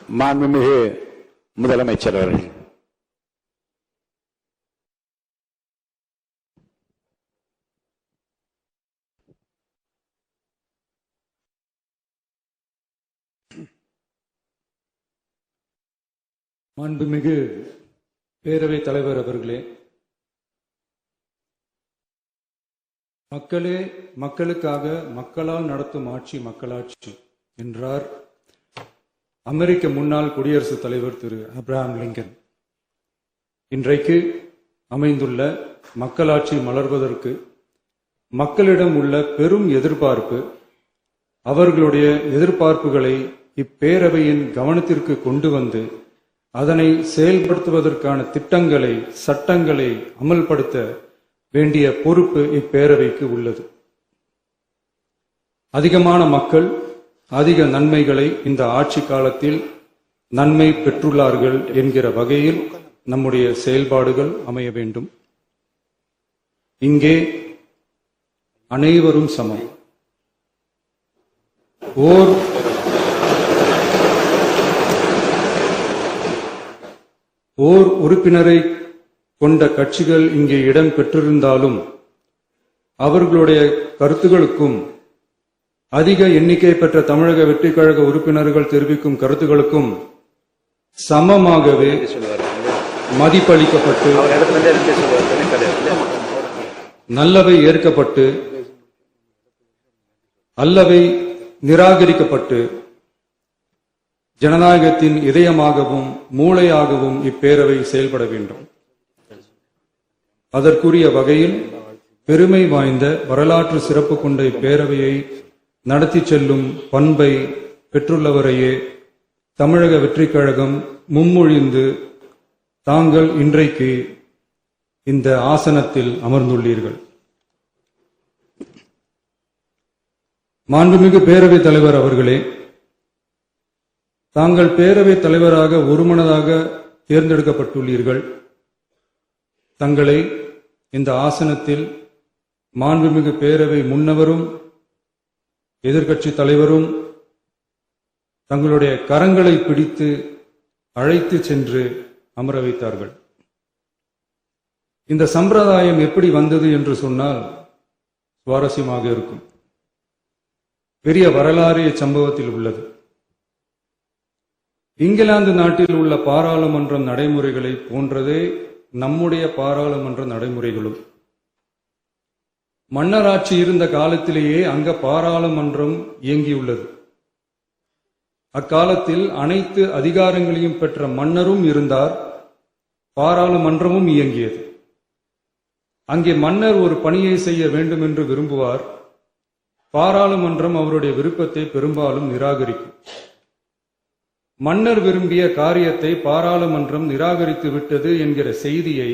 மாண்புமிகு முதலமைச்சர் அவர்கள். மாண்புமிகு பேரவைத் தலைவர் அவர்களே, மக்களே மக்களுக்காக மக்களால் நடத்தும் ஆட்சி மக்களாட்சி என்றார் அமெரிக்க முன்னாள் குடியரசுத் தலைவர் திரு ஆப்ரஹாம் லிங்கன். இன்றைக்கு அமைந்துள்ள மக்களாட்சி மலர்வதற்கு மக்களிடம் உள்ள பெரும் எதிர்பார்ப்பு, அவர்களுடைய எதிர்பார்ப்புகளை இப்பேரவையின் கவனத்திற்கு கொண்டு வந்து அதனை செயல்படுத்துவதற்கான திட்டங்களை, சட்டங்களை அமல்படுத்த வேண்டிய பொறுப்பு இப்பேரவைக்கு உள்ளது. அதிகமான மக்கள் அதிக நன்மைகளை இந்த ஆட்சி காலத்தில் நன்மை பெற்றுள்ளார்கள் என்கிற வகையில் நம்முடைய செயல்பாடுகள் அமைய வேண்டும். இங்கே அனைவரும் சமம். ஓர் உறுப்பினரை கொண்ட கட்சிகள் இங்கே இடம் பெற்றிருந்தாலும் அவர்களுடைய கருத்துகளுக்கும் அதிக எண்ணிக்கை பெற்ற தமிழக வெற்றி கழக உறுப்பினர்கள் தெரிவிக்கும் கருத்துகளுக்கும் சமமாகவே மதிப்பளிக்கப்பட்டு நல்லவை ஏற்கப்பட்டு அல்லவை நிராகரிக்கப்பட்டு ஜனநாயகத்தின் இதயமாகவும் மூளையாகவும் இப்பேரவை செயல்பட வேண்டும். அதற்குரிய வகையில் பெருமை வாய்ந்த வரலாற்று சிறப்பு கொண்ட இப்பேரவையை நடத்தி செல்லும் பண்பை பெற்றுள்ளவரையே தமிழக வெற்றி கழகம் முன்மொழிந்து தாங்கள் இன்றைக்கு இந்த ஆசனத்தில் அமர்ந்துள்ளீர்கள். மாண்புமிகு பேரவைத் தலைவர் அவர்களே, தாங்கள் பேரவைத் தலைவராக ஒருமனதாக தேர்ந்தெடுக்கப்பட்டுள்ளீர்கள். தங்களை இந்த ஆசனத்தில் மாண்புமிகு பேரவை முன்னவரும் எதிர்க்கட்சி தலைவரும் தங்களுடைய கரங்களை பிடித்து அழைத்து சென்று அமர வைத்தார்கள். இந்த சம்பிரதாயம் எப்படி வந்தது என்று சொன்னால் சுவாரஸ்யமாக இருக்கும். பெரிய வரலாறு சம்பவத்தில் உள்ளது. இங்கிலாந்து நாட்டில் உள்ள பாராளுமன்ற நடைமுறைகளை போன்றதே நம்முடைய பாராளுமன்ற நடைமுறைகளும். மன்னராட்சி இருந்த காலத்திலேயே அங்க பாராளுமன்றம் இயங்கியுள்ளது. அக்காலத்தில் அனைத்து அதிகாரங்களையும் பெற்ற மன்னரும் இருந்தார், பாராளுமன்றமும் இயங்கியது. அங்கே மன்னர் ஒரு பணியை செய்ய வேண்டும் என்று விரும்புவார், பாராளுமன்றம் அவருடைய விருப்பத்தை பெரும்பாலும் நிராகரிக்கும். மன்னர் விரும்பிய காரியத்தை பாராளுமன்றம் நிராகரித்து விட்டது என்கிற செய்தியை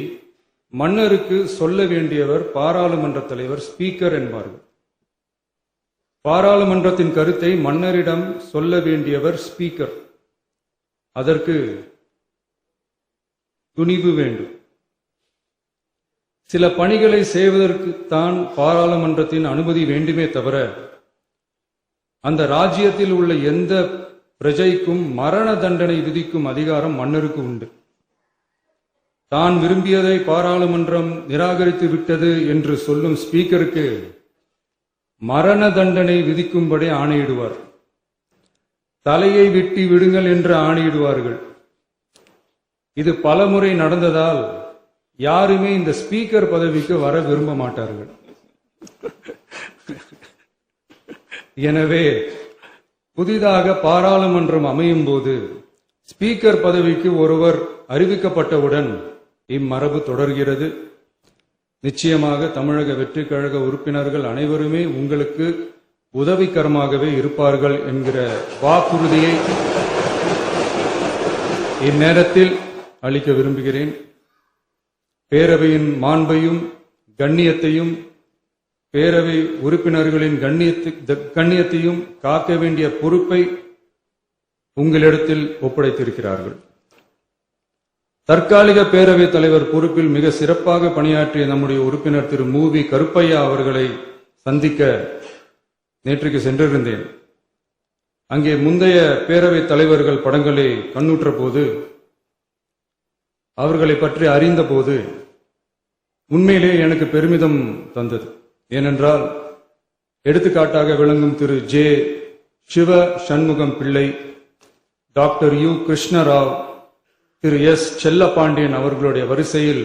மன்னருக்கு சொல்ல வேண்டியவர் பாராளுமன்ற தலைவர், ஸ்பீக்கர் என்பார்கள். பாராளுமன்றத்தின் கருத்தை மன்னரிடம் சொல்ல வேண்டியவர் ஸ்பீக்கர். அதற்கு துணிவு வேண்டும். சில பணிகளை செய்வதற்கு தான் பாராளுமன்றத்தின் அனுமதி வேண்டுமே தவிர அந்த ராஜ்யத்தில் உள்ள எந்த பிரஜைக்கும் மரண தண்டனை விதிக்கும் அதிகாரம் மன்னருக்கு உண்டு. தான் விரும்பியதை பாராளுமன்றம் நிராகரித்து விட்டது என்று சொல்லும் ஸ்பீக்கருக்கு மரண தண்டனை விதிக்கும்படி ஆணையிடுவார். தலையை வெட்டி விடுங்கள் என்று ஆணையிடுவார்கள். இது பலமுறை நடந்ததால் யாருமே இந்த ஸ்பீக்கர் பதவிக்கு வர விரும்ப மாட்டார்கள். எனவே புதிதாக பாராளுமன்றம் அமையும் போது ஸ்பீக்கர் பதவிக்கு ஒருவர் அறிவிக்கப்பட்டவுடன் இம்மரபு தொடர்கிறது. நிச்சயமாக தமிழக வெற்றி கழக உறுப்பினர்கள் அனைவருமே உங்களுக்கு உதவிகரமாகவே இருப்பார்கள் என்கிற வாக்குறுதியை இந்நேரத்தில் அளிக்க விரும்புகிறேன். பேரவையின் மாண்பையும் கண்ணியத்தையும் பேரவை உறுப்பினர்களின் கண்ணியத்தையும் காக்க வேண்டிய பொறுப்பை உங்களிடத்தில் ஒப்படைத்திருக்கிறார்கள். தற்காலிக பேரவைத் தலைவர் பொறுப்பில் மிக சிறப்பாக பணியாற்றிய நம்முடைய உறுப்பினர் திரு மூவி கருப்பையா அவர்களை சந்திக்க நேற்றுக்கு சென்றிருந்தேன். அங்கே முந்தைய பேரவைத் தலைவர்கள் படங்களை கண்ணுற்ற போது, அவர்களை பற்றி அறிந்தபோது உண்மையிலே எனக்கு பெருமிதம் தந்தது. ஏனென்றால் எடுத்துக்காட்டாக விளங்கும் திரு ஜே சிவ சண்முகம் பிள்ளை, டாக்டர் யு கிருஷ்ணராவ், திரு எஸ் செல்லப்பாண்டியன் அவர்களுடைய வரிசையில்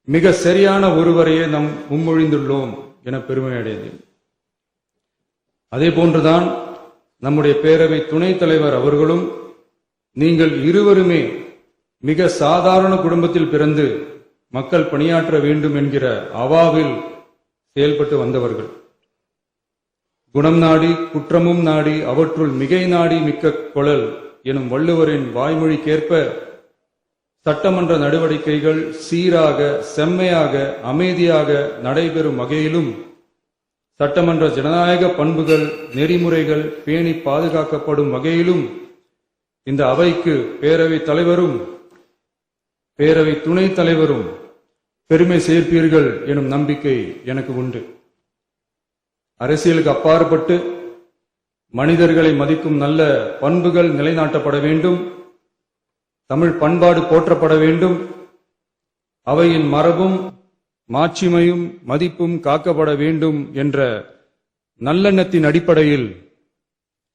மிக சரியான ஒருவரையே நாம் முன்மொழிந்துள்ளோம் என பெருமை அடைந்தேன். அதே போன்றுதான் நம்முடைய பேரவை துணைத் தலைவர் அவர்களும், நீங்கள் இருவருமே மிக சாதாரண குடும்பத்தில் பிறந்து மக்கள் பணியாற்ற வேண்டும் என்கிற அவாவில் செயல்பட்டு வந்தவர்கள். குணம் நாடி குற்றமும் நாடி அவற்றுள் மிகை நாடி மிக்க கொளல் எனும் வள்ளுவரின் வாய்மொழிக்கேற்ப சட்டமன்ற நடவடிக்கைகள் சீராக, செம்மையாக, அமைதியாக நடைபெறும் வகையிலும் சட்டமன்ற ஜனநாயக பண்புகள், நெறிமுறைகள் பேணி பாதுகாக்கப்படும் வகையிலும் இந்த அவைக்கு பேரவைத் தலைவரும் பேரவை துணைத் தலைவரும் பெருமை சேர்ப்பீர்கள் எனும் நம்பிக்கை எனக்கு உண்டு. அரசியலுக்கு அப்பாற்பட்டு மனிதர்களை மதிக்கும் நல்ல பண்புகள் நிலைநாட்டப்பட வேண்டும். தமிழ் பண்பாடு போற்றப்பட வேண்டும். அவையின் மரபும் மாட்சிமையும் மதிப்பும் காக்கப்பட வேண்டும் என்ற நல்லெண்ணத்தின் அடிப்படையில்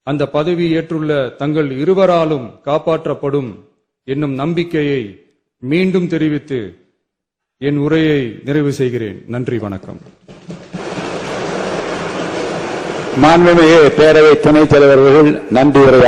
அந்த பதவி ஏற்றுள்ள தங்கள் இருவராலும் காப்பாற்றப்படும் என்னும் நம்பிக்கையை மீண்டும் தெரிவித்து என் உரையை நிறைவு செய்கிறேன். நன்றி, வணக்கம். மாண்புமிகு பேரவை துணைத் தலைவர் அவர்கள் நன்றி உரை